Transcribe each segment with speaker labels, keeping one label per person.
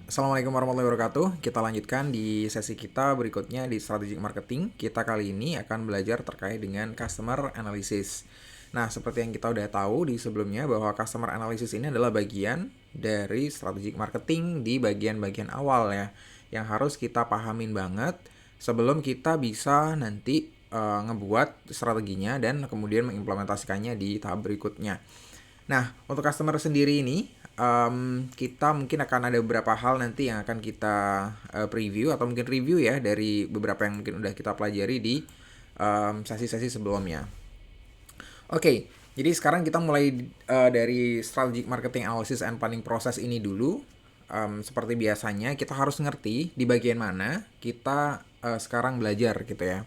Speaker 1: Assalamualaikum warahmatullahi wabarakatuh. Kita lanjutkan di sesi kita berikutnya di strategic marketing. Kita kali ini akan belajar terkait dengan customer analysis. Nah, seperti yang kita udah tahu di sebelumnya bahwa customer analysis ini adalah bagian dari strategic marketing di bagian-bagian awal ya, yang harus kita pahamin banget sebelum kita bisa nanti ngebuat strateginya dan kemudian mengimplementasikannya di tahap berikutnya. Nah, untuk customer sendiri ini, kita mungkin akan ada beberapa hal nanti yang akan kita preview atau mungkin review ya dari beberapa yang mungkin udah kita pelajari di sesi-sesi sebelumnya. Oke, jadi sekarang kita mulai dari strategic marketing analysis and planning process ini dulu. Seperti biasanya, kita harus ngerti di bagian mana kita sekarang belajar gitu ya.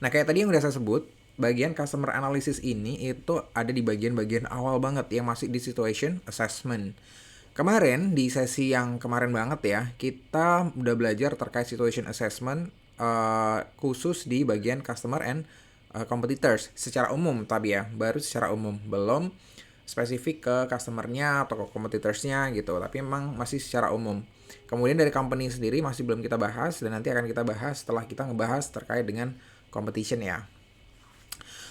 Speaker 1: Nah, kayak tadi yang udah saya sebut, bagian customer analysis ini itu ada di bagian-bagian awal banget yang masih di situation assessment. Kemarin di sesi yang kemarin banget ya, kita udah belajar terkait situation assessment khusus di bagian customer and competitors secara umum tapi ya, baru secara umum, belum spesifik ke customernya atau ke competitorsnya gitu, tapi memang masih secara umum. Kemudian dari company sendiri masih belum kita bahas dan nanti akan kita bahas setelah kita ngebahas terkait dengan competition ya.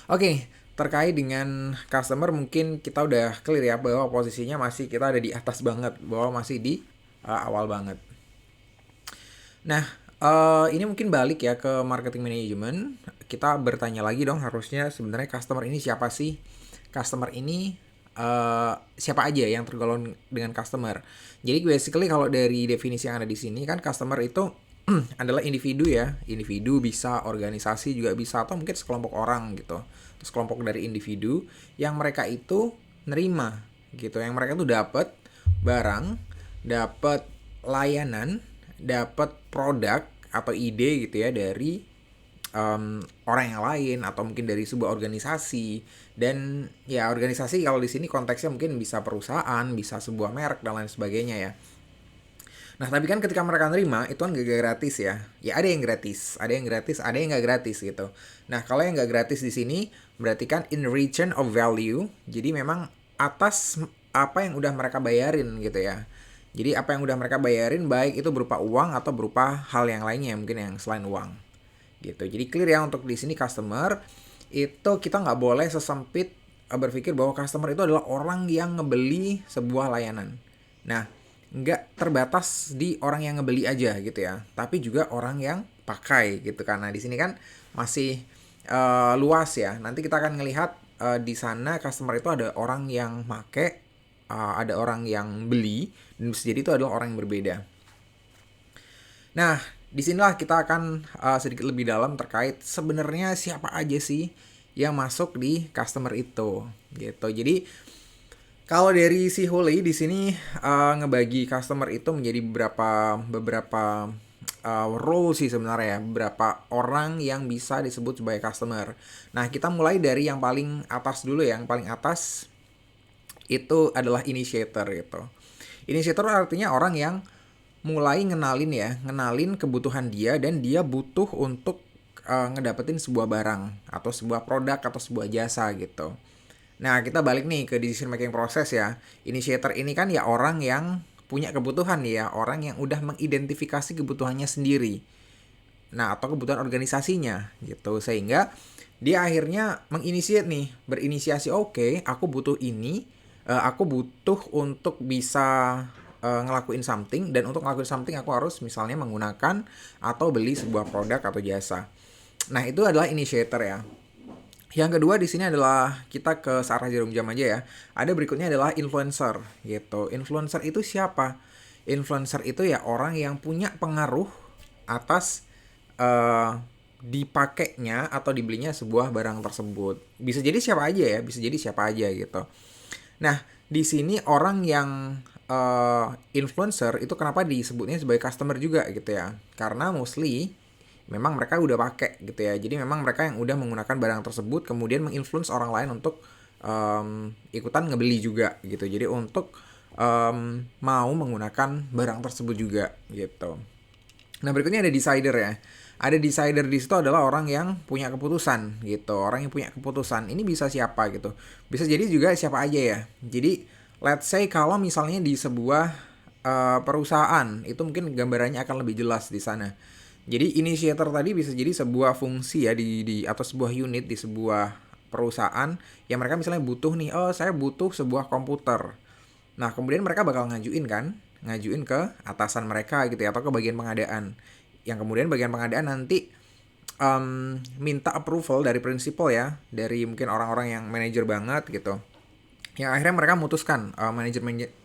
Speaker 1: Oke, terkait dengan customer mungkin kita udah clear ya bahwa posisinya masih kita ada di atas banget, bahwa masih di awal banget. Nah, ini mungkin balik ya ke marketing management. Kita bertanya lagi dong harusnya sebenarnya customer ini siapa sih? Customer ini siapa aja yang tergolong dengan customer. Jadi basically kalau dari definisi yang ada di sini kan customer itu adalah individu ya. Individu bisa, organisasi juga bisa, atau mungkin sekelompok orang gitu. Terus kelompok dari individu yang mereka itu nerima gitu. Yang mereka tuh dapat barang, dapat layanan, dapat produk atau ide gitu ya dari orang yang lain atau mungkin dari sebuah organisasi. Dan ya organisasi kalau di sini konteksnya mungkin bisa perusahaan, bisa sebuah merek dan lain sebagainya ya. Nah, tapi kan ketika mereka nerima, itu kan gak gratis ya. Ya ada yang gratis, ada yang gratis, ada yang gak gratis gitu. Nah, kalau yang gak gratis di sini, berarti kan in return of value. Jadi memang atas apa yang udah mereka bayarin gitu ya. Jadi apa yang udah mereka bayarin, baik itu berupa uang atau berupa hal yang lainnya, mungkin yang selain uang. Gitu. Jadi clear ya untuk di sini customer, itu kita nggak boleh sesempit berpikir bahwa customer itu adalah orang yang ngebeli sebuah layanan. Nah, nggak terbatas di orang yang ngebeli aja gitu ya, tapi juga orang yang pakai gitu. Karena di sini kan masih luas ya. Nanti kita akan ngelihat di sana customer itu ada orang yang make, ada orang yang beli, dan bisa jadi itu adalah orang yang berbeda. Nah, disinilah kita akan sedikit lebih dalam terkait sebenarnya siapa aja sih yang masuk di customer itu gitu. Jadi kalau dari si Huli di sini ngebagi customer itu menjadi beberapa role sih sebenarnya ya, beberapa orang yang bisa disebut sebagai customer. Nah, kita mulai dari yang paling atas dulu ya. Yang paling atas itu adalah initiator gitu. Initiator artinya orang yang mulai ngenalin kebutuhan dia dan dia butuh untuk ngedapetin sebuah barang atau sebuah produk atau sebuah jasa gitu. Nah, kita balik nih ke decision making process ya. Initiator ini kan ya orang yang punya kebutuhan ya, orang yang udah mengidentifikasi kebutuhannya sendiri. Nah, atau kebutuhan organisasinya gitu. Sehingga dia akhirnya menginisiat nih, berinisiasi, oke, aku butuh ini, aku butuh untuk bisa ngelakuin something, dan untuk ngelakuin something aku harus misalnya menggunakan atau beli sebuah produk atau jasa. Nah, itu adalah initiator ya. Yang kedua di sini adalah kita ke searah jarum jam aja ya. Ada berikutnya adalah influencer gitu. Influencer itu siapa? Influencer itu ya orang yang punya pengaruh atas dipakainya atau dibelinya sebuah barang tersebut. Bisa jadi siapa aja ya, bisa jadi siapa aja gitu. Nah, di sini orang yang influencer itu kenapa disebutnya sebagai customer juga gitu ya? Karena mostly memang mereka udah pakai gitu ya. Jadi memang mereka yang udah menggunakan barang tersebut kemudian menginfluence orang lain untuk ikutan ngebeli juga gitu. Jadi untuk mau menggunakan barang tersebut juga gitu. Nah, berikutnya ada decider ya. Ada decider di situ adalah orang yang punya keputusan gitu. Orang yang punya keputusan. Ini bisa siapa gitu. Bisa jadi juga siapa aja ya. Jadi let's say kalau misalnya di sebuah perusahaan, itu mungkin gambarannya akan lebih jelas di sana. Jadi initiator tadi bisa jadi sebuah fungsi ya di atau sebuah unit di sebuah perusahaan yang mereka misalnya butuh nih, oh saya butuh sebuah komputer. Nah, kemudian mereka bakal ngajuin kan, ngajuin ke atasan mereka gitu ya, atau ke bagian pengadaan. Yang kemudian bagian pengadaan nanti minta approval dari prinsipal ya, dari mungkin orang-orang yang manajer banget gitu. Yang akhirnya mereka memutuskan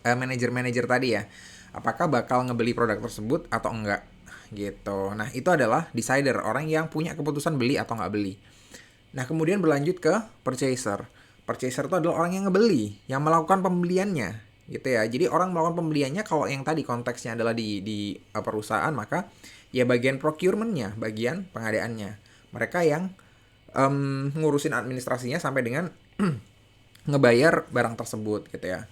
Speaker 1: manajer tadi ya, apakah bakal ngebeli produk tersebut atau enggak gitu. Nah, itu adalah decider, orang yang punya keputusan beli atau nggak beli. Nah, kemudian berlanjut ke purchaser. Purchaser itu adalah orang yang ngebeli, yang melakukan pembeliannya, gitu ya. Jadi orang melakukan pembeliannya kalau yang tadi konteksnya adalah di perusahaan, maka ya bagian procurement-nya, bagian pengadaannya. Mereka yang ngurusin administrasinya sampai dengan ngebayar barang tersebut, gitu ya.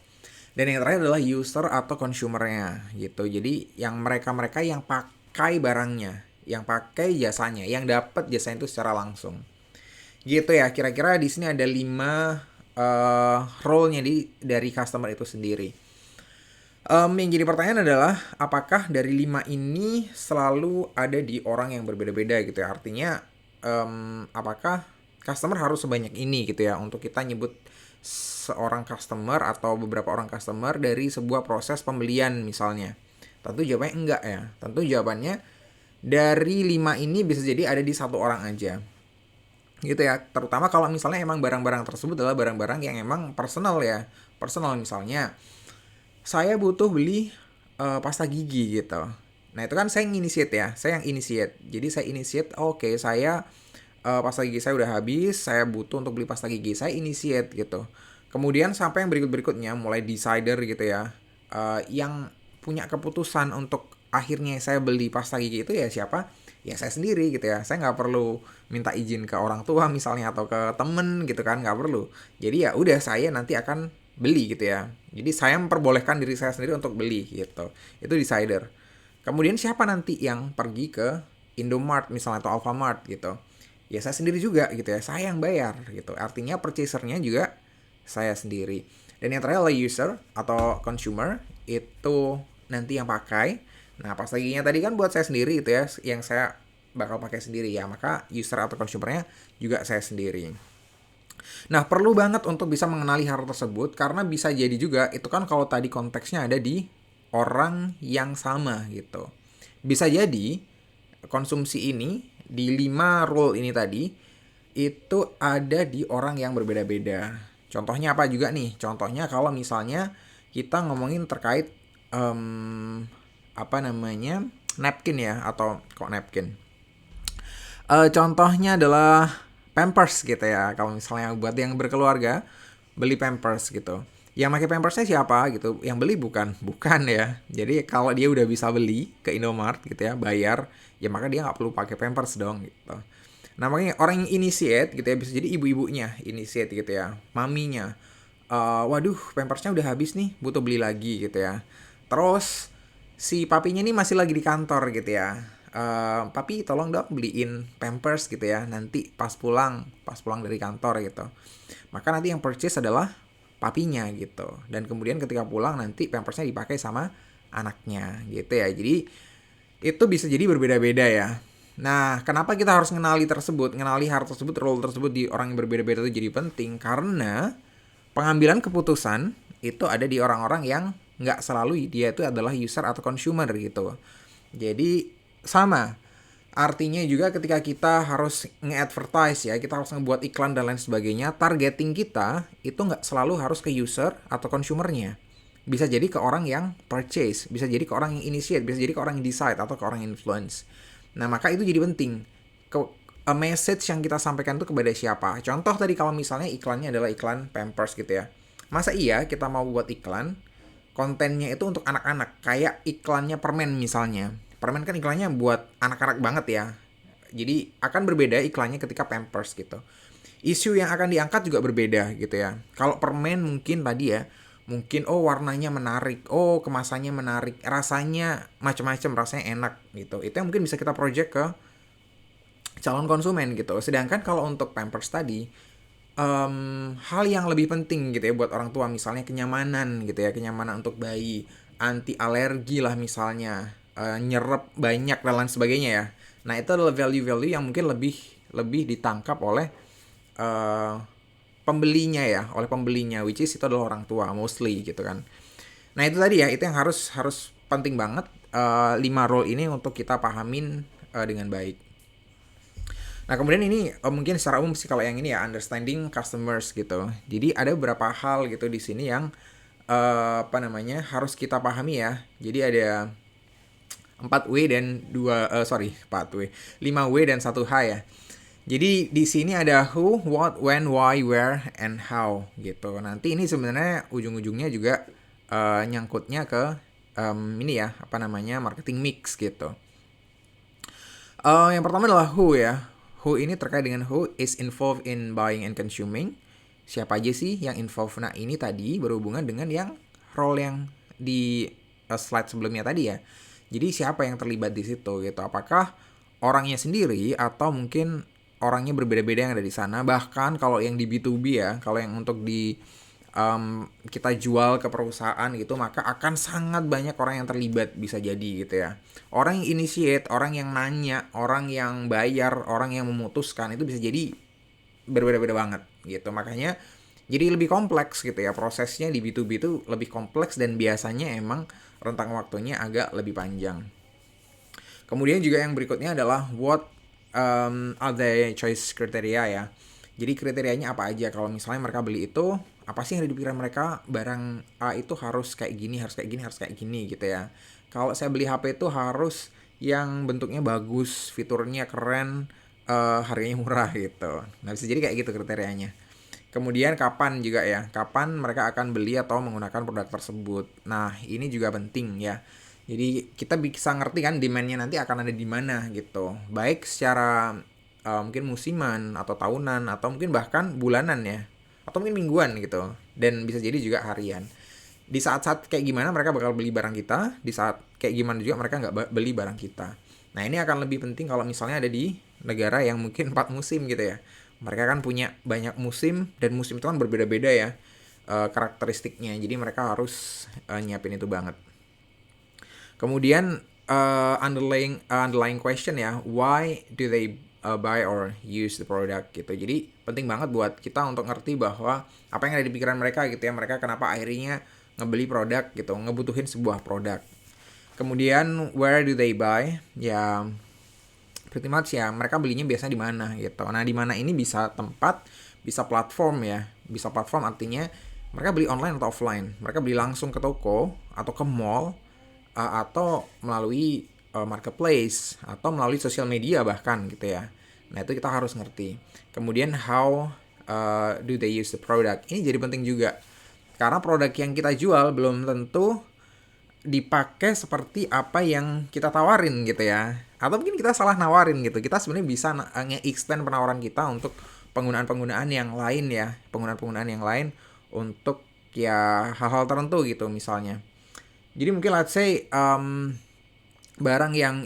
Speaker 1: Dan yang terakhir adalah user atau consumer-nya, gitu. Jadi yang mereka-mereka yang pakai barangnya, yang pakai jasanya, yang dapat jasanya itu secara langsung. Gitu ya, kira-kira di sini ada 5 role-nya dari customer itu sendiri. Yang jadi pertanyaan adalah apakah dari 5 ini selalu ada di orang yang berbeda-beda gitu ya. Artinya apakah customer harus sebanyak ini gitu ya untuk kita nyebut seorang customer atau beberapa orang customer dari sebuah proses pembelian misalnya. Tentu jawabannya enggak ya. Tentu jawabannya dari 5 ini bisa jadi ada di satu orang aja. Gitu ya, terutama kalau misalnya emang barang-barang tersebut adalah barang-barang yang emang personal ya. Personal misalnya, saya butuh beli pasta gigi gitu. Nah itu kan saya yang initiate ya, saya yang initiate. Jadi saya initiate, oke saya pasta gigi saya udah habis, saya butuh untuk beli pasta gigi, saya initiate gitu. Kemudian sampai yang berikut-berikutnya, mulai decider gitu ya, yang punya keputusan untuk akhirnya saya beli pasta gigi itu ya siapa? Ya saya sendiri gitu ya. Saya nggak perlu minta izin ke orang tua misalnya atau ke temen gitu kan, nggak perlu. Jadi ya udah saya nanti akan beli gitu ya. Jadi saya memperbolehkan diri saya sendiri untuk beli gitu. Itu decider. Kemudian siapa nanti yang pergi ke Indomart misalnya atau Alfamart gitu? Ya saya sendiri juga gitu ya. Saya yang bayar gitu. Artinya purchasernya juga saya sendiri. Dan yang terakhir adalah user atau consumer, itu nanti yang pakai. Nah, pas giginya tadi kan buat saya sendiri itu ya, yang saya bakal pakai sendiri ya. Maka user atau consumernya juga saya sendiri. Nah, perlu banget untuk bisa mengenali hal tersebut karena bisa jadi juga itu kan kalau tadi konteksnya ada di orang yang sama gitu. Bisa jadi konsumsi ini di 5 role ini tadi itu ada di orang yang berbeda-beda. Contohnya apa juga nih? Contohnya kalau misalnya kita ngomongin terkait napkin ya, atau kok napkin. Contohnya adalah Pampers gitu ya. Kalau misalnya buat yang berkeluarga beli Pampers gitu. Yang pakai Pampersnya siapa gitu? Yang beli bukan ya. Jadi kalau dia udah bisa beli ke Indomart gitu ya, bayar, ya maka dia nggak perlu pakai Pampers dong gitu. Nah makanya orang yang initiate gitu ya, bisa jadi ibu-ibunya initiate gitu ya, maminya. Waduh Pampersnya udah habis nih, butuh beli lagi gitu ya. Terus si papinya nih masih lagi di kantor gitu ya. Papi tolong dong beliin Pampers gitu ya, nanti pas pulang dari kantor gitu. Maka nanti yang purchase adalah papinya gitu. Dan kemudian ketika pulang nanti Pampersnya dipakai sama anaknya gitu ya. Jadi itu bisa jadi berbeda-beda ya. Nah, kenapa kita harus ngenali hal tersebut, role tersebut di orang yang berbeda-beda itu jadi penting? Karena pengambilan keputusan itu ada di orang-orang yang nggak selalu dia itu adalah user atau consumer gitu. Jadi sama. Artinya juga ketika kita harus nge-advertise ya, kita harus ngebuat iklan dan lain sebagainya, targeting kita itu nggak selalu harus ke user atau consumernya. Bisa jadi ke orang yang purchase, bisa jadi ke orang yang initiate, bisa jadi ke orang yang decide atau ke orang yang influence. Nah, maka itu jadi penting. A message yang kita sampaikan itu kepada siapa? Contoh tadi kalau misalnya iklannya adalah iklan Pampers gitu ya. Masa iya kita mau buat iklan, kontennya itu untuk anak-anak, kayak iklannya permen misalnya. Permen kan iklannya buat anak-anak banget ya. Jadi akan berbeda iklannya ketika Pampers gitu. Isu yang akan diangkat juga berbeda gitu ya. Kalau permen mungkin tadi ya, mungkin warnanya menarik, kemasannya menarik, rasanya macam-macam, rasanya enak gitu. Itu yang mungkin bisa kita project ke calon konsumen gitu. Sedangkan kalau untuk Pampers tadi, hal yang lebih penting gitu ya buat orang tua, misalnya kenyamanan gitu ya, kenyamanan untuk bayi, anti alergi lah misalnya, nyerap banyak dan lain sebagainya ya. Nah itu adalah value-value yang mungkin lebih lebih ditangkap oleh eh, pembelinya ya, oleh pembelinya, which is itu adalah orang tua mostly gitu kan. Nah itu tadi ya, itu yang harus harus penting banget, 5 role ini untuk kita pahamin dengan baik. Nah kemudian ini mungkin secara umum sih kalau yang ini ya, understanding customers gitu. Jadi ada beberapa hal gitu di sini yang harus kita pahami ya. Jadi ada 4W dan 4W, 5W dan 1H ya. Jadi di sini ada who, what, when, why, where, and how gitu. Nanti ini sebenarnya ujung-ujungnya juga nyangkutnya ke ini ya, marketing mix gitu. Yang pertama adalah who ya. Who ini terkait dengan who is involved in buying and consuming. Siapa aja sih yang involved? Nah ini tadi berhubungan dengan yang role yang di slide sebelumnya tadi ya. Jadi siapa yang terlibat di situ gitu? Apakah orangnya sendiri atau mungkin orangnya berbeda-beda yang ada di sana? Bahkan kalau yang di B2B ya, kalau yang untuk di kita jual ke perusahaan gitu, maka akan sangat banyak orang yang terlibat bisa jadi gitu ya. Orang yang initiate, orang yang nanya, orang yang bayar, orang yang memutuskan itu bisa jadi berbeda-beda banget gitu. Makanya jadi lebih kompleks gitu ya, prosesnya di B2B itu lebih kompleks dan biasanya emang rentang waktunya agak lebih panjang. Kemudian juga yang berikutnya adalah what are the choice criteria ya. Jadi kriterianya apa aja kalau misalnya mereka beli itu, apa sih yang ada di pikiran mereka, barang A itu harus kayak gini, harus kayak gini, harus kayak gini gitu ya. Kalau saya beli HP itu harus yang bentuknya bagus, fiturnya keren, harganya murah gitu. Nah bisa jadi kayak gitu kriterianya. Kemudian kapan juga ya, kapan mereka akan beli atau menggunakan produk tersebut. Nah ini juga penting ya. Jadi kita bisa ngerti kan demand-nya nanti akan ada di mana gitu. Baik secara mungkin musiman atau tahunan atau mungkin bahkan bulanan ya. Atau mungkin mingguan gitu. Dan bisa jadi juga harian. Di saat-saat kayak gimana mereka bakal beli barang kita, di saat kayak gimana juga mereka nggak beli barang kita. Nah ini akan lebih penting kalau misalnya ada di negara yang mungkin 4 musim gitu ya. Mereka kan punya banyak musim dan musim itu kan berbeda-beda ya karakteristiknya. Jadi mereka harus nyiapin itu banget. Kemudian underlying question ya, why do they buy or use the product gitu. Jadi penting banget buat kita untuk ngerti bahwa apa yang ada di pikiran mereka gitu ya. Mereka kenapa akhirnya ngebeli produk gitu, ngebutuhin sebuah produk. Kemudian where do they buy? Ya pretty much ya mereka belinya biasanya di mana gitu. Nah di mana ini bisa tempat, bisa platform ya. Bisa platform artinya mereka beli online atau offline. Mereka beli langsung ke toko atau ke mall, atau melalui marketplace atau melalui sosial media bahkan gitu ya. Nah itu kita harus ngerti. Kemudian how do they use the product? Ini jadi penting juga karena produk yang kita jual belum tentu dipakai seperti apa yang kita tawarin gitu ya. Atau mungkin kita salah nawarin gitu. Kita sebenarnya bisa nge-extend penawaran kita untuk penggunaan-penggunaan yang lain ya. Penggunaan-penggunaan yang lain untuk ya hal-hal tertentu gitu misalnya. Jadi mungkin let's say barang yang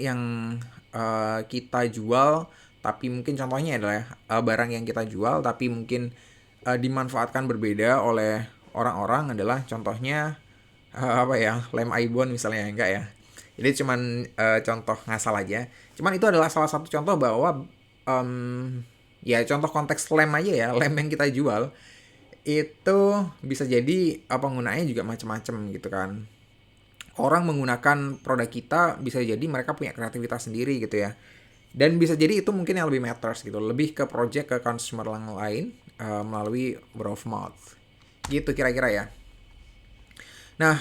Speaker 1: kita jual tapi mungkin contohnya adalah barang yang kita jual tapi mungkin dimanfaatkan berbeda oleh orang-orang adalah contohnya lem Aibon misalnya, enggak ya. Jadi cuman contoh ngasal aja. Cuman itu adalah salah satu contoh bahwa ya contoh konteks lem aja ya, lem yang kita jual itu bisa jadi penggunaannya juga macam-macam gitu kan. Orang menggunakan produk kita bisa jadi mereka punya kreativitas sendiri gitu ya. Dan bisa jadi itu mungkin yang lebih matters gitu, lebih ke project ke consumer yang lain melalui word of mouth. Gitu kira-kira ya. Nah,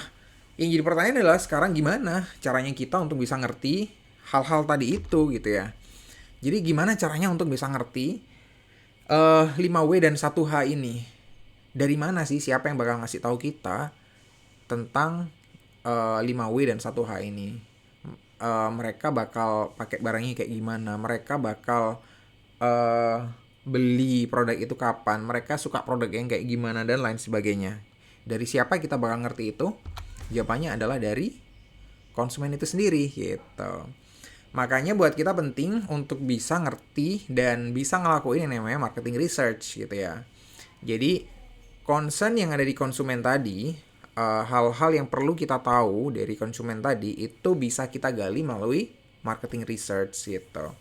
Speaker 1: yang jadi pertanyaan adalah sekarang gimana caranya kita untuk bisa ngerti hal-hal tadi itu gitu ya. Jadi gimana caranya untuk bisa ngerti 5W dan 1H ini? Dari mana sih, siapa yang bakal ngasih tahu kita tentang 5W dan 1H ini? Mereka bakal pakai barangnya kayak gimana? Mereka bakal beli produk itu kapan? Mereka suka produk yang kayak gimana dan lain sebagainya. Dari siapa kita bakal ngerti itu? Jawabannya adalah dari konsumen itu sendiri gitu. Makanya buat kita penting untuk bisa ngerti dan bisa ngelakuin yang namanya marketing research gitu ya. Jadi concern yang ada di konsumen tadi hal-hal yang perlu kita tahu dari konsumen tadi itu bisa kita gali melalui marketing research gitu.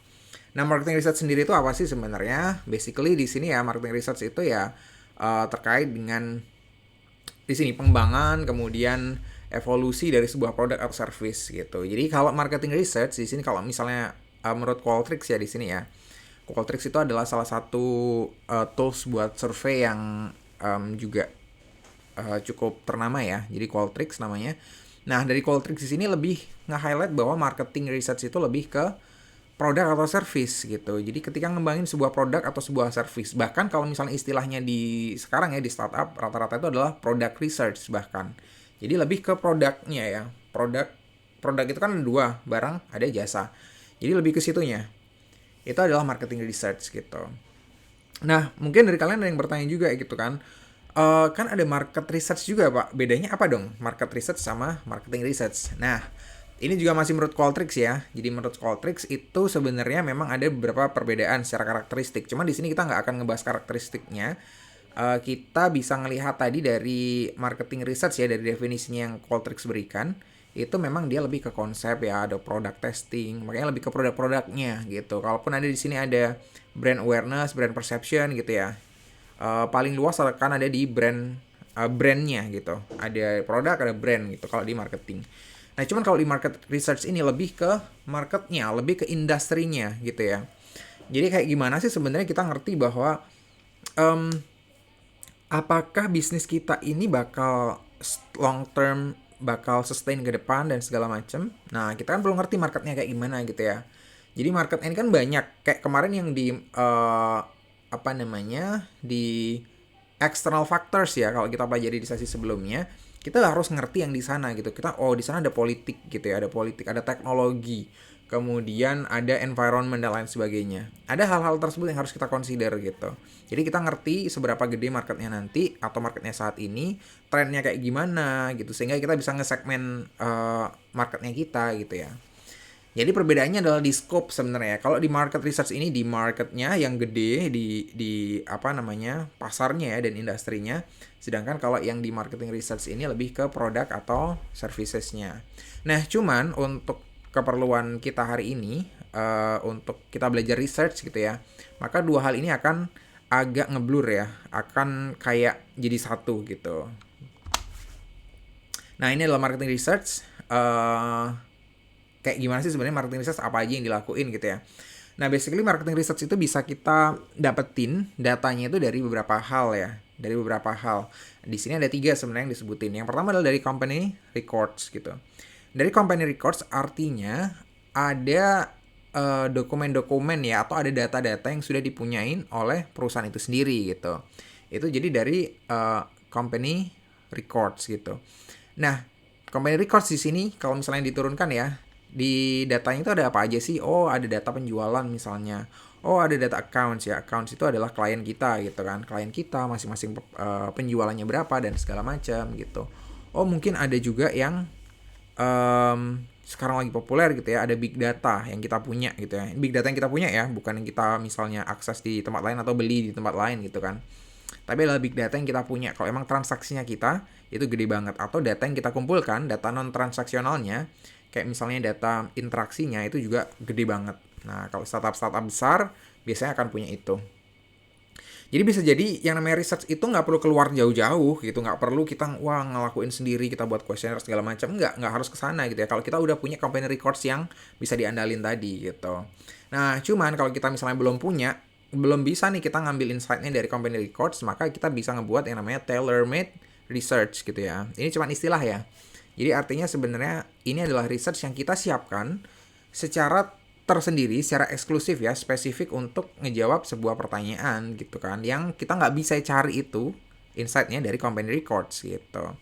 Speaker 1: Nah, marketing research sendiri itu apa sih sebenarnya? Basically di sini ya marketing research itu ya terkait dengan di sini pengembangan kemudian evolusi dari sebuah produk atau service gitu. Jadi kalau marketing research di sini kalau misalnya menurut Qualtrics ya di sini ya. Qualtrics itu adalah salah satu tools buat survei yang juga cukup ternama ya. Jadi Qualtrics namanya. Nah, dari Qualtrics di sini lebih nge-highlight bahwa marketing research itu lebih ke produk atau service gitu. Jadi ketika ngembangin sebuah produk atau sebuah service, bahkan kalau misalnya istilahnya di sekarang ya di startup rata-rata itu adalah product research bahkan. Jadi lebih ke produknya ya. Produk itu kan ada dua, barang ada jasa. Jadi lebih ke situnya. Itu adalah marketing research gitu. Nah, mungkin dari kalian ada yang bertanya juga gitu kan. Kan ada market research juga Pak. Bedanya apa dong market research sama marketing research? Nah, ini juga masih menurut Qualtrics ya. Jadi menurut Qualtrics itu sebenarnya memang ada beberapa perbedaan secara karakteristik. Cuman di sini kita nggak akan ngebahas karakteristiknya. Kita bisa ngelihat tadi dari marketing research ya, dari definisinya yang Qualtrics berikan. Itu memang dia lebih ke konsep ya, ada product testing, makanya lebih ke produk-produknya gitu. Kalaupun ada di sini ada brand awareness, brand perception gitu ya. Paling luas akan ada di brandnya gitu. Ada produk, ada brand gitu kalau di marketing. Nah, cuman kalau di market research ini lebih ke marketnya, lebih ke industrinya gitu ya. Jadi kayak gimana sih sebenarnya kita ngerti bahwa apakah bisnis kita ini bakal long term, bakal sustain ke depan dan segala macam. Nah, kita kan perlu ngerti marketnya kayak gimana gitu ya. Jadi market ini kan banyak. Kayak kemarin yang di di external factors ya, kalau kita pelajari di sesi sebelumnya, kita harus ngerti yang di sana gitu. Kita di sana ada politik gitu ya, ada teknologi, kemudian ada environment dan lain sebagainya. Ada hal-hal tersebut yang harus kita consider gitu. Jadi kita ngerti seberapa gede marketnya nanti atau marketnya saat ini, trennya kayak gimana gitu, sehingga kita bisa nge-segmen marketnya kita gitu ya. Jadi perbedaannya adalah di scope sebenarnya. Kalau di market research ini di marketnya yang gede, di pasarnya ya dan industrinya. Sedangkan kalau yang di marketing research ini lebih ke produk atau servicesnya. Nah, cuman untuk keperluan kita hari ini, untuk kita belajar research gitu ya, maka dua hal ini akan agak ngeblur ya, akan kayak jadi satu gitu. Nah, ini adalah marketing research. Kayak gimana sih sebenarnya marketing research, apa aja yang dilakuin gitu ya. Nah, basically marketing research itu bisa kita dapetin datanya itu dari beberapa hal ya. Dari beberapa hal. Di sini ada 3 sebenarnya yang disebutin. Yang pertama adalah dari company records gitu. Dari company records artinya ada dokumen-dokumen ya, atau ada data-data yang sudah dipunyain oleh perusahaan itu sendiri gitu. Itu jadi dari company records gitu. Nah, company records di sini kalau misalnya diturunkan ya, di datanya itu ada apa aja sih? Ada data penjualan misalnya. Ada data accounts ya. Accounts itu adalah klien kita gitu kan. Klien kita masing-masing penjualannya berapa dan segala macam gitu. Mungkin ada juga yang sekarang lagi populer gitu ya. Ada big data yang kita punya gitu ya. Big data yang kita punya ya, bukan yang kita misalnya akses di tempat lain atau beli di tempat lain gitu kan. Tapi adalah big data yang kita punya. Kalau emang transaksinya kita itu gede banget, atau data yang kita kumpulkan, data non transaksionalnya, kayak misalnya data interaksinya itu juga gede banget. Nah, kalau startup besar biasanya akan punya itu. Jadi bisa jadi yang namanya research itu nggak perlu keluar jauh-jauh gitu, nggak perlu kita ngelakuin sendiri, kita buat kuesioner segala macam, nggak harus ke sana gitu ya. Kalau kita udah punya company records yang bisa diandalin tadi gitu. Nah, cuman kalau kita misalnya belum bisa nih kita ngambil insight-nya dari company records, maka kita bisa ngebuat yang namanya tailor-made research gitu ya. Ini cuma istilah ya. Jadi artinya sebenarnya ini adalah research yang kita siapkan secara tersendiri, secara eksklusif ya, spesifik untuk ngejawab sebuah pertanyaan gitu kan, yang kita nggak bisa cari itu insight-nya dari company records gitu.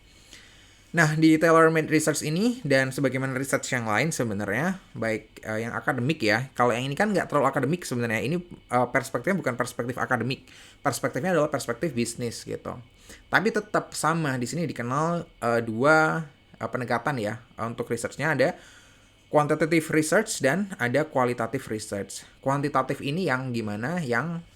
Speaker 1: Nah, di tailor-made research ini dan sebagaimana research yang lain sebenarnya, baik yang akademik ya, kalau yang ini kan nggak terlalu akademik sebenarnya, ini perspektifnya bukan perspektif akademik, perspektifnya adalah perspektif bisnis gitu. Tapi tetap sama, di sini dikenal dua pendekatan ya. Untuk research-nya ada quantitative research dan ada qualitative research. Kuantitatif ini yang gimana? Yang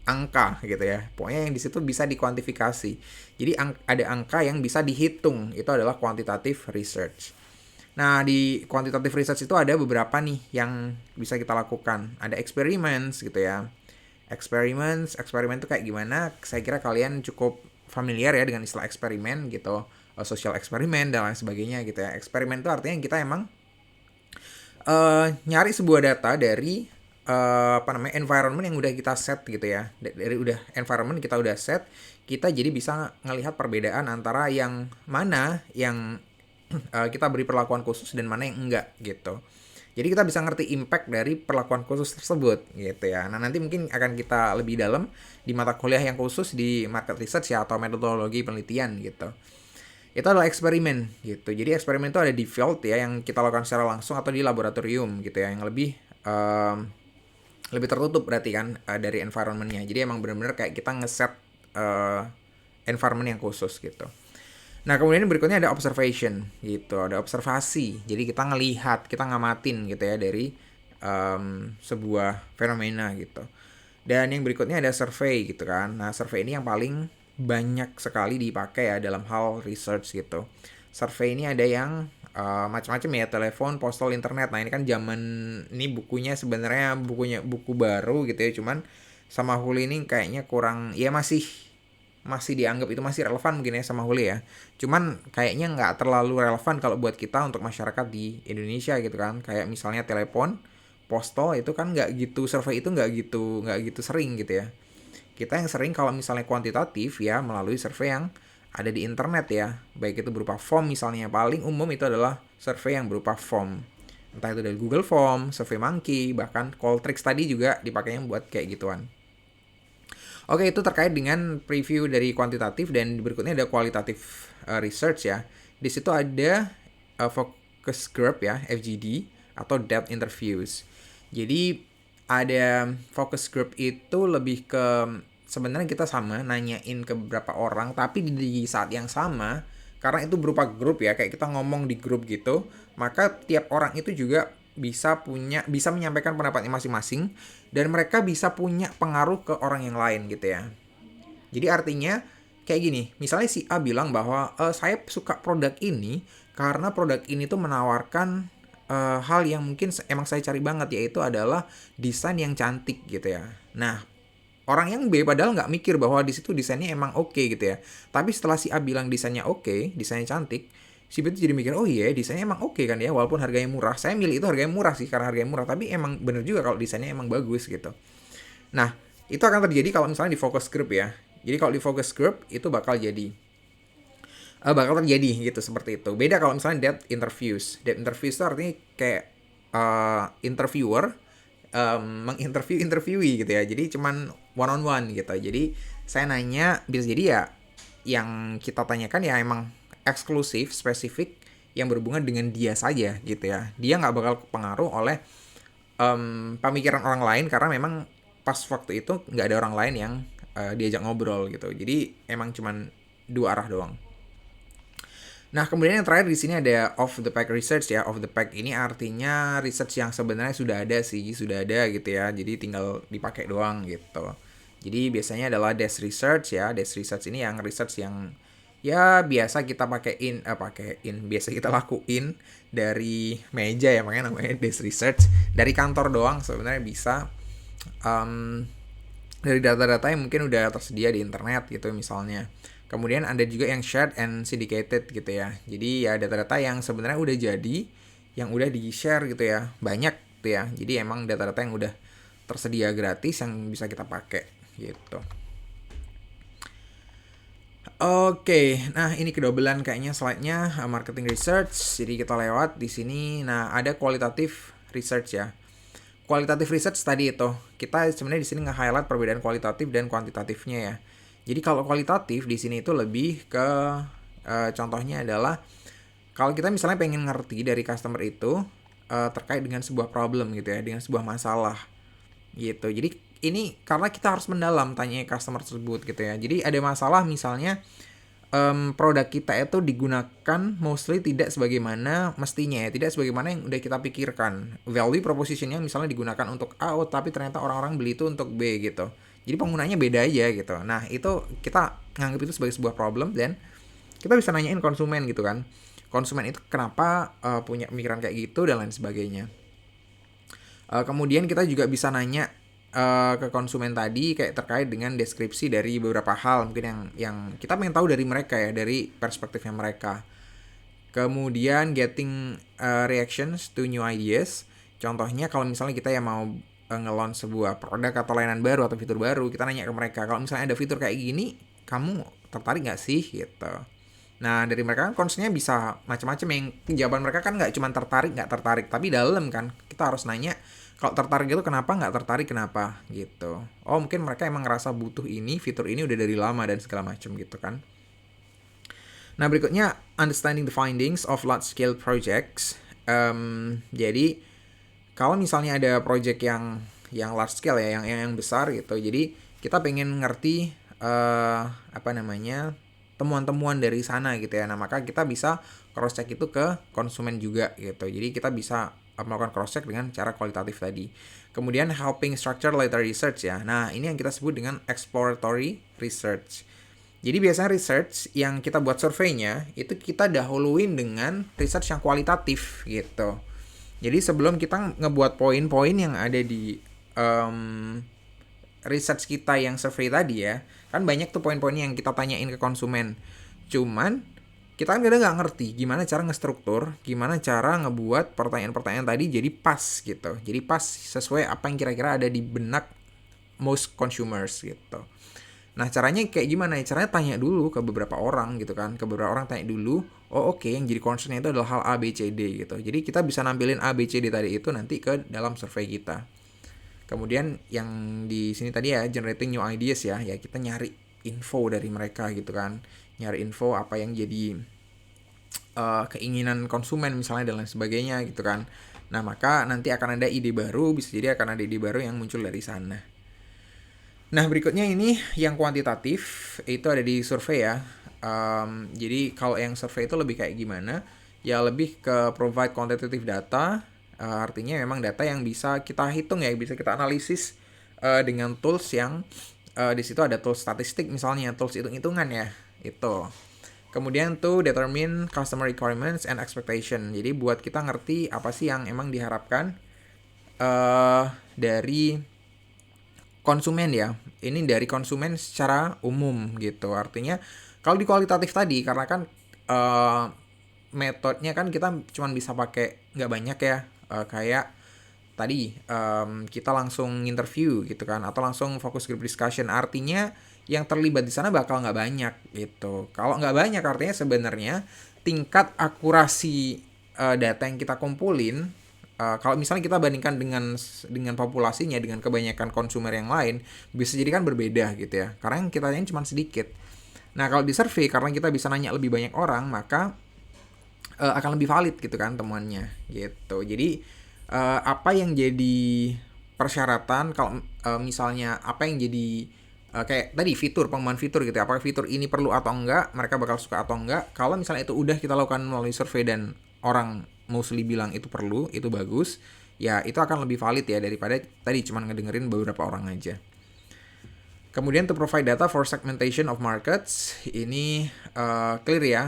Speaker 1: angka gitu ya. Pokoknya yang di situ bisa dikuantifikasi. Jadi ada angka yang bisa dihitung. Itu adalah quantitative research. Nah, di quantitative research itu ada beberapa nih yang bisa kita lakukan. Ada experiments gitu ya. Eksperimen itu kayak gimana? Saya kira kalian cukup familiar ya dengan istilah eksperimen gitu. Social eksperimen dan lain sebagainya gitu ya. Eksperimen itu artinya kita emang nyari sebuah data dari environment yang udah kita set gitu ya. Dari udah environment kita udah set, kita jadi bisa ngelihat perbedaan antara yang mana yang kita beri perlakuan khusus dan mana yang enggak gitu. Jadi kita bisa ngerti impact dari perlakuan khusus tersebut gitu ya. Nah, nanti mungkin akan kita lebih dalam di mata kuliah yang khusus di market research ya, atau metodologi penelitian gitu. Itu adalah eksperimen gitu. Jadi eksperimen itu ada di field ya, yang kita lakukan secara langsung atau di laboratorium gitu ya, yang lebih tertutup berarti kan dari environment-nya. Jadi emang benar-benar kayak kita ngeset environment yang khusus gitu. Nah, kemudian berikutnya ada observation gitu, ada observasi. Jadi kita ngelihat, kita ngamatin gitu ya dari sebuah fenomena gitu. Dan yang berikutnya ada survey gitu kan. Nah, survey ini yang paling banyak sekali dipakai ya dalam hal research gitu. Survey ini ada yang macam-macam ya, telepon, postal, internet. Nah, ini kan zaman ini bukunya sebenarnya buku baru gitu ya, cuman sama Huli ini kayaknya kurang, ya masih dianggap itu masih relevan mungkin ya sama Huli ya. Cuman kayaknya nggak terlalu relevan kalau buat kita untuk masyarakat di Indonesia gitu kan. Kayak misalnya telepon, postal itu kan nggak gitu, survei itu nggak gitu sering gitu ya. Kita yang sering kalau misalnya kuantitatif ya melalui survei yang ada di internet ya. Baik itu berupa form misalnya, paling umum itu adalah survei yang berupa form. Entah itu dari Google Form, SurveyMonkey, bahkan Qualtrics tadi juga dipakainya buat kayak gituan. Oke, itu terkait dengan preview dari kuantitatif, dan berikutnya ada kualitatif research ya. Di situ ada focus group ya, FGD atau depth interviews. Jadi ada focus group itu lebih ke sebenarnya kita sama nanyain ke beberapa orang, tapi di saat yang sama karena itu berupa grup ya, kayak kita ngomong di grup gitu, maka tiap orang itu juga bisa menyampaikan pendapatnya masing-masing, dan mereka bisa punya pengaruh ke orang yang lain gitu ya. Jadi artinya kayak gini, misalnya si A bilang bahwa saya suka produk ini karena produk ini tuh menawarkan hal yang mungkin emang saya cari banget, yaitu adalah desain yang cantik gitu ya. Nah, orang yang B padahal nggak mikir bahwa di situ desainnya emang oke gitu ya. Tapi setelah si A bilang desainnya oke, desainnya cantik, si B itu jadi mikir, oh iya desainnya emang oke kan ya, walaupun harganya murah. Saya milih itu harganya murah sih, karena harganya murah, tapi emang bener juga kalau desainnya emang bagus gitu. Nah, itu akan terjadi kalau misalnya di focus group ya. Jadi kalau di focus group itu bakal terjadi gitu, seperti itu. Beda kalau misalnya depth interviews. Depth interviews itu artinya kayak interviewer interviewee gitu ya. Jadi cuman one on one gitu. Jadi saya nanya, bisa jadi ya yang kita tanyakan ya emang eksklusif, spesifik, yang berhubungan dengan dia saja gitu ya. Dia nggak bakal pengaruh oleh pemikiran orang lain, karena memang pas waktu itu nggak ada orang lain yang diajak ngobrol gitu. Jadi emang cuman dua arah doang. Nah, kemudian yang terakhir di sini ada off the pack research ya. Off the pack ini artinya research yang sebenarnya sudah ada gitu ya. Jadi tinggal dipakai doang gitu. Jadi biasanya adalah desk research ya. Desk research ini yang research yang ya biasa kita biasa kita lakuin dari meja ya, makanya namanya desk research. Dari kantor doang sebenarnya bisa dari data-data yang mungkin udah tersedia di internet gitu misalnya. Kemudian ada juga yang shared and syndicated gitu ya. Jadi ya data-data yang sebenarnya udah jadi, yang udah di-share gitu ya. Banyak gitu ya. Jadi emang data-data yang udah tersedia gratis yang bisa kita pakai gitu. Oke, nah ini kedobelan kayaknya slide-nya marketing research. Jadi kita lewat di sini. Nah, ada qualitative research ya. Qualitative research tadi itu, kita sebenarnya di sini nge-highlight perbedaan kualitatif dan kuantitatifnya ya. Jadi kalau kualitatif di sini itu lebih ke contohnya adalah kalau kita misalnya pengen ngerti dari customer itu terkait dengan sebuah problem gitu ya, dengan sebuah masalah gitu. Jadi ini karena kita harus mendalam tanya customer tersebut gitu ya. Jadi ada masalah misalnya produk kita itu digunakan mostly tidak sebagaimana mestinya ya, tidak sebagaimana yang udah kita pikirkan. Value propositionnya misalnya digunakan untuk A, tapi ternyata orang-orang beli itu untuk B gitu. Jadi penggunanya beda aja gitu. Nah itu kita nganggap itu sebagai sebuah problem, dan kita bisa nanyain konsumen gitu kan. Konsumen itu kenapa punya pemikiran kayak gitu dan lain sebagainya. Kemudian kita juga bisa nanya ke konsumen tadi kayak terkait dengan deskripsi dari beberapa hal mungkin yang kita pengen tahu dari mereka ya, dari perspektifnya mereka. Kemudian getting reactions to new ideas. Contohnya kalau misalnya kita yang mau nge-launch sebuah produk atau layanan baru atau fitur baru, kita nanya ke mereka, kalau misalnya ada fitur kayak gini, kamu tertarik nggak sih gitu. Nah dari mereka kan concernnya bisa macam-macam, yang jawaban mereka kan nggak cuma tertarik nggak tertarik, tapi dalam kan kita harus nanya kalau tertarik itu kenapa, nggak tertarik kenapa gitu. Oh mungkin mereka emang ngerasa butuh ini, fitur ini udah dari lama dan segala macam gitu kan. Nah berikutnya understanding the findings of large scale projects. Jadi kalau misalnya ada project yang large scale ya, yang besar gitu, jadi kita pengen ngerti apa namanya, temuan-temuan dari sana gitu ya. Nah maka kita bisa cross check itu ke konsumen juga gitu. Jadi kita bisa melakukan cross check dengan cara kualitatif tadi. Kemudian helping structure later research ya. Nah ini yang kita sebut dengan exploratory research. Jadi biasanya research yang kita buat surveinya itu kita dahuluin dengan research yang kualitatif gitu. Jadi sebelum kita ngebuat poin-poin yang ada di research kita yang survei tadi ya, kan banyak tuh poin-poin yang kita tanyain ke konsumen. Cuman kita kan kadang nggak ngerti gimana cara ngestruktur, gimana cara ngebuat pertanyaan-pertanyaan tadi jadi pas gitu. Jadi pas sesuai apa yang kira-kira ada di benak most consumers gitu. Nah caranya kayak gimana ya? Caranya tanya dulu ke beberapa orang gitu kan. Ke beberapa orang tanya dulu. Oh oke, yang jadi concern itu adalah hal A, B, C, D gitu. Jadi kita bisa nampilin A, B, C, D tadi itu nanti ke dalam survei kita. Kemudian yang di sini tadi ya, generating new ideas ya. Ya kita nyari info dari mereka gitu kan. Nyari info apa yang jadi keinginan konsumen misalnya dan lain sebagainya gitu kan. Nah maka nanti akan ada ide baru, bisa jadi akan ada ide baru yang muncul dari sana. Nah berikutnya ini yang kuantitatif, itu ada di survei ya. Jadi kalau yang survei itu lebih kayak gimana? Ya lebih ke provide quantitative data, artinya memang data yang bisa kita hitung ya, bisa kita analisis dengan tools yang di situ ada tools statistik misalnya, tools hitung-hitungan ya, itu. Kemudian tuh determine customer requirements and expectation. Jadi buat kita ngerti apa sih yang emang diharapkan dari konsumen ya. Ini dari konsumen secara umum gitu. Artinya kalau di kualitatif tadi, karena kan metodenya kan kita cuma bisa pakai nggak banyak ya, kayak tadi kita langsung interview gitu kan, atau langsung fokus group discussion. Artinya yang terlibat di sana bakal nggak banyak gitu. Kalau nggak banyak artinya sebenarnya tingkat akurasi data yang kita kumpulin, kalau misalnya kita bandingkan dengan populasinya, dengan kebanyakan konsumer yang lain, bisa jadi kan berbeda gitu ya. Karena yang kita tanya cuma sedikit. Nah kalau di survei, karena kita bisa nanya lebih banyak orang, maka akan lebih valid gitu kan temuannya gitu. Jadi apa yang jadi persyaratan kalau misalnya apa yang jadi kayak tadi fitur, pengembangan fitur gitu ya, apakah fitur ini perlu atau enggak, mereka bakal suka atau enggak. Kalau misalnya itu udah kita lakukan melalui survei dan orang mostly bilang itu perlu, itu bagus, ya itu akan lebih valid ya daripada tadi cuma ngedengerin beberapa orang aja. Kemudian to provide data for segmentation of markets, ini clear ya.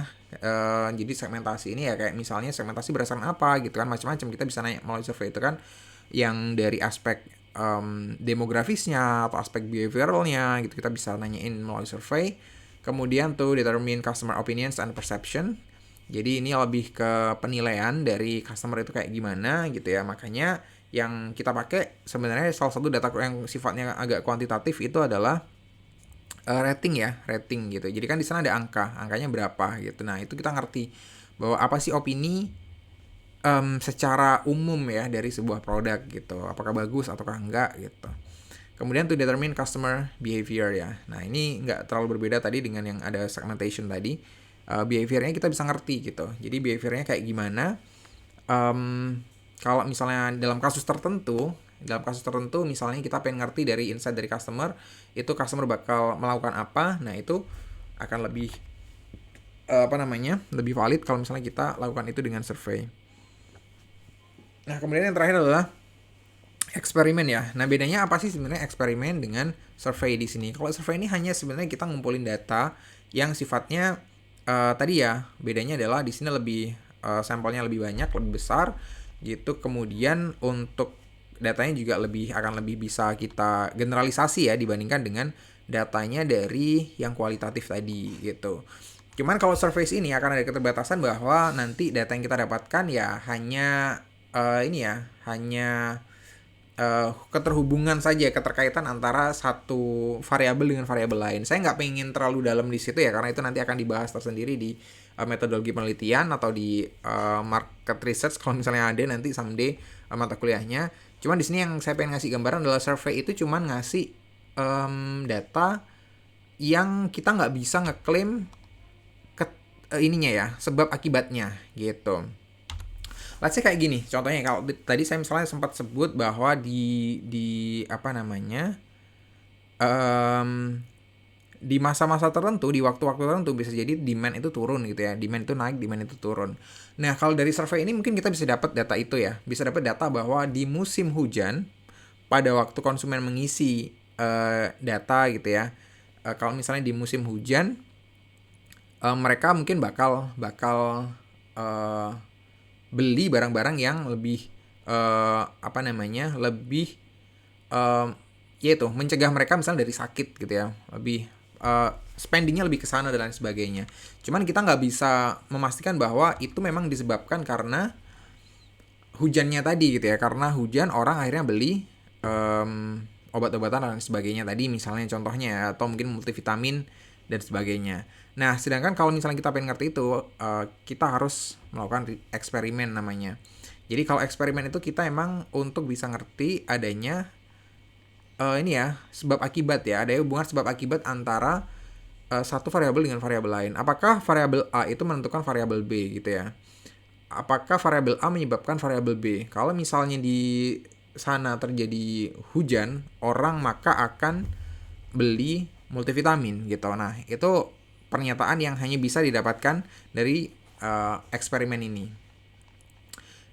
Speaker 1: Jadi segmentasi ini ya kayak misalnya segmentasi berdasarkan apa gitu kan, macam-macam kita bisa nanya melalui survei itu kan, yang dari aspek demografisnya atau aspek behavioralnya gitu kita bisa nanyain melalui survei. Kemudian to determine customer opinions and perception, jadi ini lebih ke penilaian dari customer itu kayak gimana gitu ya. Makanya yang kita pakai sebenarnya salah satu data yang sifatnya agak kuantitatif itu adalah rating ya, rating gitu. Jadi kan di sana ada angkanya berapa gitu. Nah itu kita ngerti bahwa apa sih opini secara umum ya dari sebuah produk gitu. Apakah bagus ataukah enggak gitu. Kemudian to determine customer behavior ya. Nah ini nggak terlalu berbeda tadi dengan yang ada segmentation tadi. Behaviornya kita bisa ngerti gitu. Jadi behaviornya kayak gimana. Kalau misalnya dalam kasus tertentu misalnya kita pengen ngerti dari insight dari customer, itu customer bakal melakukan apa. Nah itu akan lebih lebih valid kalau misalnya kita lakukan itu dengan survei. Nah kemudian yang terakhir adalah Eksperimen ya. Nah, bedanya apa sih sebenarnya eksperimen dengan survei di sini? Kalau survei ini hanya sebenarnya kita ngumpulin data yang sifatnya tadi ya, bedanya adalah di sini lebih sampelnya lebih banyak, lebih besar gitu. Kemudian untuk datanya juga akan lebih bisa kita generalisasi ya dibandingkan dengan datanya dari yang kualitatif tadi gitu. Cuman kalau survei ini akan ada keterbatasan bahwa nanti data yang kita dapatkan ya hanya ini ya, hanya keterhubungan saja, keterkaitan antara satu variabel dengan variabel lain. Saya nggak pengen terlalu dalam di situ ya, karena itu nanti akan dibahas tersendiri di metodologi penelitian atau di market research kalau misalnya ada nanti someday mata kuliahnya. Cuman di sini yang saya pengen ngasih gambaran adalah survei itu cuman ngasih data yang kita nggak bisa ngeklaim ininya ya, sebab akibatnya gitu. Let's say kayak gini, contohnya kalau tadi saya misalnya sempat sebut bahwa di apa namanya, um, di masa-masa tertentu, di waktu-waktu tertentu bisa jadi demand itu turun gitu ya, demand itu naik, demand itu turun. Nah, kalau dari survei ini mungkin kita bisa dapat data itu ya, bisa dapat data bahwa di musim hujan pada waktu konsumen mengisi data gitu ya, kalau misalnya di musim hujan mereka mungkin bakal bakal uh, beli barang-barang yang lebih apa namanya, lebih eh, yaitu mencegah mereka misalnya dari sakit gitu ya, lebih spendingnya lebih ke sana dan lain sebagainya. Cuman kita nggak bisa memastikan bahwa itu memang disebabkan karena hujannya tadi gitu ya, karena hujan orang akhirnya beli obat-obatan dan lain sebagainya tadi misalnya contohnya, atau mungkin multivitamin dan sebagainya. Nah, sedangkan kalau misalnya kita pengen ngerti itu, kita harus melakukan eksperimen namanya. Jadi kalau eksperimen itu kita emang untuk bisa ngerti adanya ini ya, sebab akibat ya, ada hubungan sebab akibat antara satu variabel dengan variabel lain. Apakah variabel A itu menentukan variabel B gitu ya? Apakah variabel A menyebabkan variabel B? Kalau misalnya di sana terjadi hujan, orang maka akan beli multivitamin gitu. Nah, itu pernyataan yang hanya bisa didapatkan dari eksperimen ini.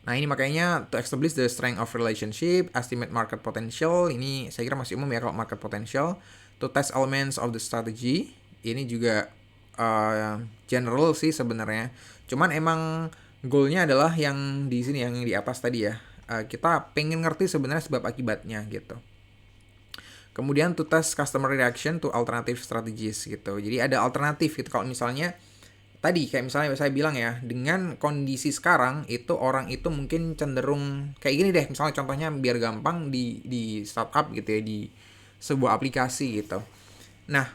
Speaker 1: Nah, ini makanya to establish the strength of relationship, estimate market potential, ini saya kira masih umum ya kalau market potential, to test elements of the strategy, ini juga general sih sebenarnya. Cuman emang goalnya adalah yang di sini, yang di atas tadi ya. Kita pengen ngerti sebenarnya sebab akibatnya gitu. Kemudian to test customer reaction to alternative strategies gitu. Jadi ada alternatif gitu. Kalau misalnya tadi kayak misalnya saya bilang ya, dengan kondisi sekarang itu orang itu mungkin cenderung kayak gini deh. Misalnya contohnya biar gampang di startup gitu ya, di sebuah aplikasi gitu. Nah,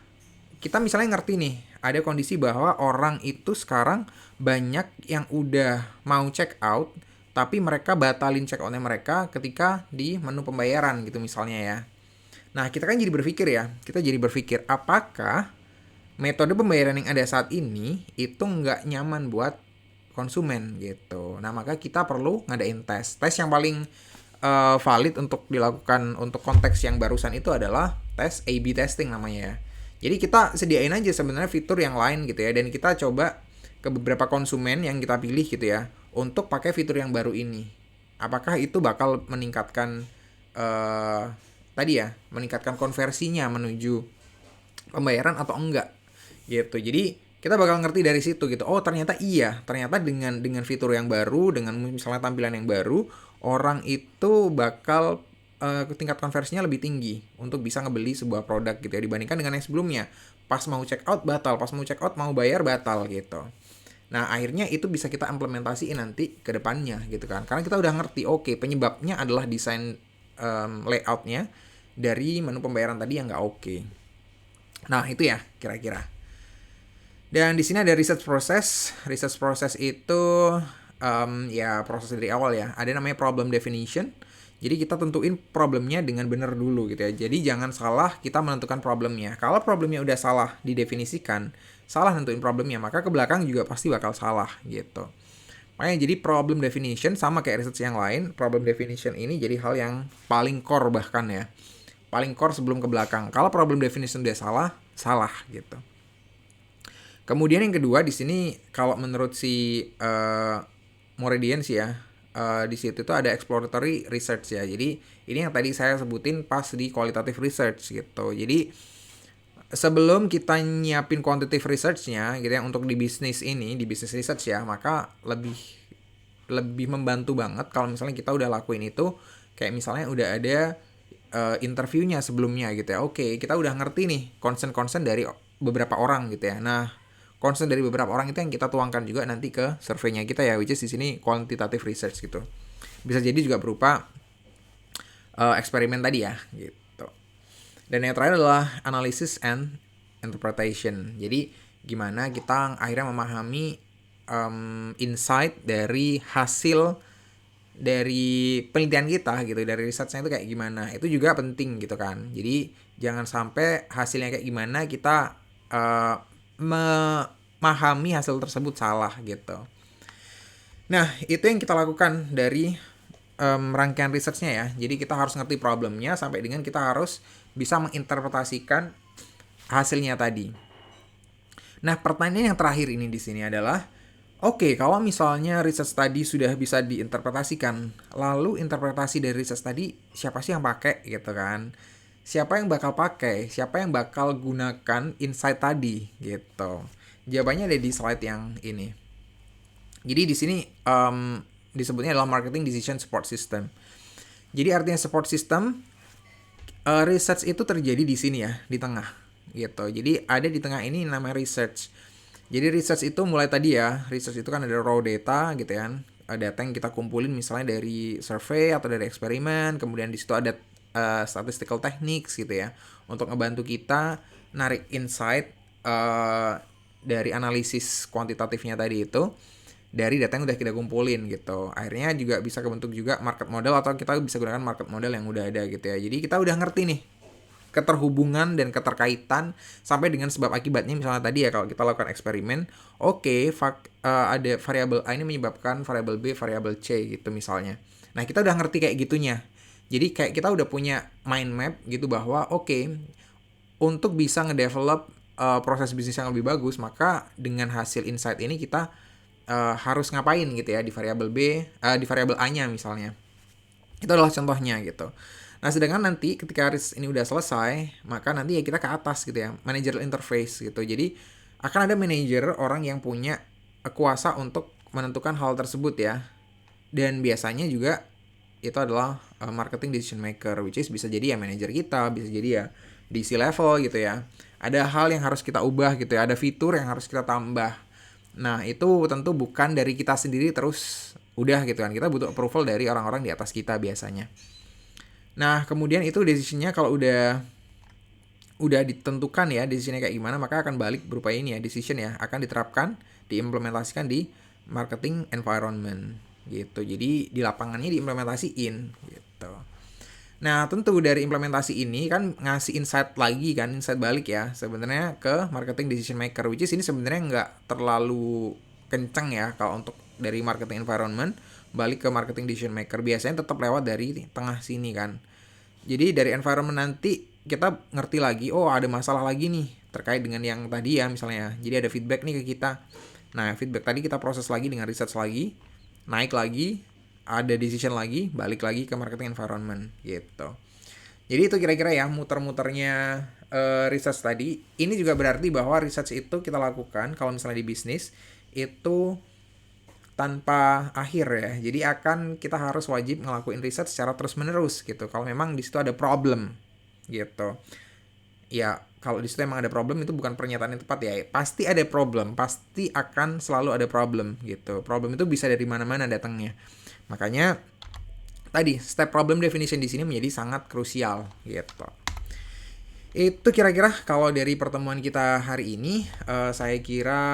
Speaker 1: kita misalnya ngerti nih, ada kondisi bahwa orang itu sekarang banyak yang udah mau check out, tapi mereka batalin check outnya mereka ketika di menu pembayaran gitu misalnya ya. Nah, kita kan jadi berpikir apakah metode pembayaran yang ada saat ini itu nggak nyaman buat konsumen gitu. Nah, maka kita perlu ngadain tes. Tes yang paling valid untuk dilakukan untuk konteks yang barusan itu adalah tes A/B testing namanya ya. Jadi kita sediain aja sebenarnya fitur yang lain gitu ya, dan kita coba ke beberapa konsumen yang kita pilih gitu ya untuk pakai fitur yang baru ini. Apakah itu bakal meningkatkan tadi ya, meningkatkan konversinya menuju pembayaran atau enggak gitu. Jadi kita bakal ngerti dari situ gitu. Oh, ternyata iya, ternyata dengan fitur yang baru, dengan misalnya tampilan yang baru, orang itu bakal tingkat konversinya lebih tinggi untuk bisa ngebeli sebuah produk gitu ya, dibandingkan dengan yang sebelumnya. Pas mau check out batal, pas mau check out mau bayar batal gitu. Nah, akhirnya itu bisa kita implementasiin nanti ke depannya gitu kan. Karena kita udah ngerti, oke, penyebabnya adalah desain layoutnya dari menu pembayaran tadi yang nggak oke. Nah, itu ya kira-kira. Dan di sini ada research process. Research process itu ya proses dari awal ya. Ada namanya problem definition. Jadi kita tentuin problemnya dengan benar dulu gitu ya. Jadi jangan salah kita menentukan problemnya. Kalau problemnya udah salah didefinisikan, salah nentuin problemnya, maka ke belakang juga pasti bakal salah gitu. Makanya jadi problem definition sama kayak research yang lain, problem definition ini jadi hal yang paling core bahkan ya. Paling core sebelum ke belakang. Kalau problem definition udah salah, salah gitu. Kemudian yang kedua di sini kalau menurut si Mooradian sih ya, di situ tuh ada exploratory research ya. Jadi ini yang tadi saya sebutin pas di qualitative research gitu. Jadi sebelum kita nyiapin quantitative research-nya gitu ya untuk di bisnis ini, di bisnis research ya, maka lebih lebih membantu banget kalau misalnya kita udah lakuin itu, kayak misalnya udah ada interviewnya sebelumnya gitu ya. Oke, kita udah ngerti nih concern-concern dari beberapa orang gitu ya. Nah, concern dari beberapa orang itu yang kita tuangkan juga nanti ke surveinya kita ya, which is di sini quantitative research gitu. Bisa jadi juga berupa eksperimen tadi ya gitu. Dan yang terakhir adalah analysis and interpretation. Jadi gimana kita akhirnya memahami insight dari hasil dari penelitian kita gitu, dari risetnya itu kayak gimana. Itu juga penting gitu kan. Jadi jangan sampai hasilnya kayak gimana kita memahami hasil tersebut salah gitu. Nah, itu yang kita lakukan dari rangkaian researchnya ya. Jadi kita harus ngerti problemnya sampai dengan kita harus bisa menginterpretasikan hasilnya tadi. Nah, pertanyaan yang terakhir ini di sini adalah, oke, kalau misalnya research tadi sudah bisa diinterpretasikan, lalu interpretasi dari research tadi siapa sih yang pakai gitu kan? Siapa yang bakal pakai? Siapa yang bakal gunakan insight tadi gitu? Jawabannya ada di slide yang ini. Jadi di sini disebutnya adalah marketing decision support system. Jadi artinya support system, research itu terjadi di sini ya, di tengah gitu. Jadi ada di tengah ini namanya research. Jadi research itu mulai tadi ya, research itu kan ada raw data gitu kan, data yang kita kumpulin misalnya dari survei atau dari eksperimen, kemudian di situ ada statistical techniques gitu ya, untuk ngebantu kita narik insight dari analisis kuantitatifnya tadi itu, dari data yang udah kita kumpulin gitu. Akhirnya juga bisa kebentuk juga market model atau kita bisa gunakan market model yang udah ada gitu ya. Jadi kita udah ngerti nih keterhubungan dan keterkaitan sampai dengan sebab akibatnya. Misalnya tadi ya kalau kita lakukan eksperimen, ada variabel A ini menyebabkan variabel B, variabel C gitu misalnya. Nah, kita udah ngerti kayak gitunya. Jadi kayak kita udah punya mind map gitu bahwa untuk bisa ngedevelop proses bisnis yang lebih bagus, maka dengan hasil insight ini kita harus ngapain gitu ya di variabel B, di variabel A-nya misalnya. Itu adalah contohnya gitu. Nah, sedangkan nanti ketika risk ini udah selesai, maka nanti ya kita ke atas gitu ya, managerial interface gitu. Jadi akan ada manajer, orang yang punya kuasa untuk menentukan hal tersebut ya. Dan biasanya juga itu adalah marketing decision maker, which is bisa jadi ya manajer kita, bisa jadi ya di C-level gitu ya. Ada hal yang harus kita ubah gitu ya, ada fitur yang harus kita tambah. Nah, itu tentu bukan dari kita sendiri terus udah gitu kan. Kita butuh approval dari orang-orang di atas kita biasanya. Nah, kemudian itu decision-nya kalau udah ditentukan ya decision-nya kayak gimana, maka akan balik berupa ini ya, decision ya, akan diterapkan, diimplementasikan di marketing environment gitu. Jadi di lapangannya diimplementasiin gitu. Nah, tentu dari implementasi ini kan ngasih insight lagi kan, insight balik ya sebenarnya ke marketing decision maker, which is ini sebenarnya nggak terlalu kenceng ya kalau untuk dari marketing environment balik ke marketing decision maker. Biasanya tetap lewat dari tengah sini kan. Jadi dari environment nanti kita ngerti lagi, oh ada masalah lagi nih terkait dengan yang tadi ya misalnya. Jadi ada feedback nih ke kita. Nah, feedback tadi kita proses lagi dengan research lagi, naik lagi, ada decision lagi, balik lagi ke marketing environment gitu. Jadi itu kira-kira ya muter-muternya research tadi. Ini juga berarti bahwa research itu kita lakukan kalau misalnya di bisnis itu tanpa akhir ya. Jadi kita harus wajib ngelakuin research secara terus-menerus gitu. Kalau memang di situ ada problem gitu. Ya, kalau di situ emang ada problem itu bukan pernyataan yang tepat ya. Pasti ada problem, pasti akan selalu ada problem gitu. Problem itu bisa dari mana-mana datangnya. Makanya tadi step problem definition di sini menjadi sangat krusial gitu. Itu kira-kira kalau dari pertemuan kita hari ini, saya kira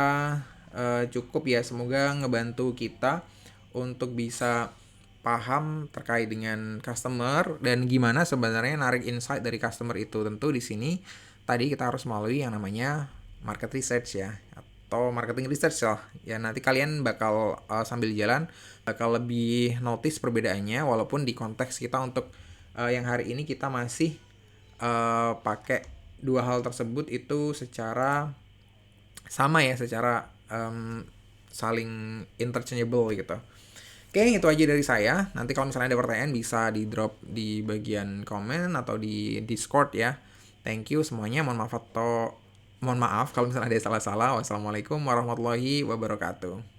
Speaker 1: cukup ya. Semoga ngebantu kita untuk bisa paham terkait dengan customer dan gimana sebenarnya narik insight dari customer itu. Tentu di sini tadi kita harus melalui yang namanya market research ya, atau marketing research lah. Ya nanti kalian bakal sambil jalan bakal lebih notice perbedaannya, walaupun di konteks kita untuk yang hari ini kita masih pakai dua hal tersebut itu secara sama ya, secara saling interchangeable gitu. Oke, itu aja dari saya. Nanti kalau misalnya ada pertanyaan bisa di drop di bagian komen atau di Discord ya. Thank you semuanya. Mohon maaf kalau misalnya ada salah-salah. Wassalamualaikum warahmatullahi wabarakatuh.